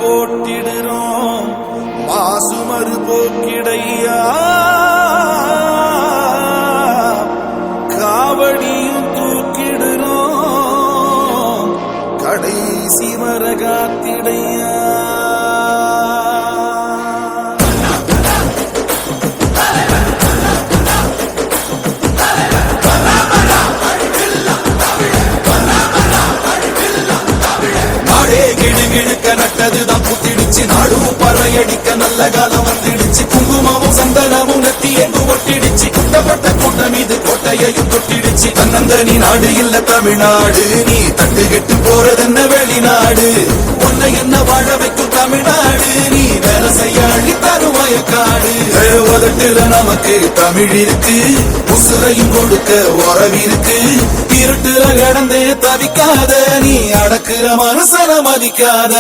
போட்டிடுறோம் மாசுமறு போக்கிடையா காவடியும் தூக்கிடுறோம் கடைசி மரகாத்திடையா நட்டதுதான் புத்திடுச்சு நாடும் பறையடிக்க நல்ல காலம் வந்துடுச்சு குங்குமமும் சந்தனமும் நெத்தி எங்கு ஒட்டிடுச்சு குட்டப்பட்ட கூட்டம் மீது கோட்டையையும் தொட்டிடுச்சு தன்னந்தனி நாடு இல்ல தமிழ்நாடு நீ தட்டு கெட்டு போறதென்ன வெளிநாடு உன்னை என்ன வாழ வைக்கும் தமிழ்நாடு நீ வேலை செய்ய அள்ளி தரும் வயக்காடு உதட்டுல நமக்கு தமிழ் இருக்கு உசுரையும் கொடுக்க உறவிருக்கு இருட்டுல கடந்தே தவிக்காத நீ அடக்குற மனசன மதிக்காத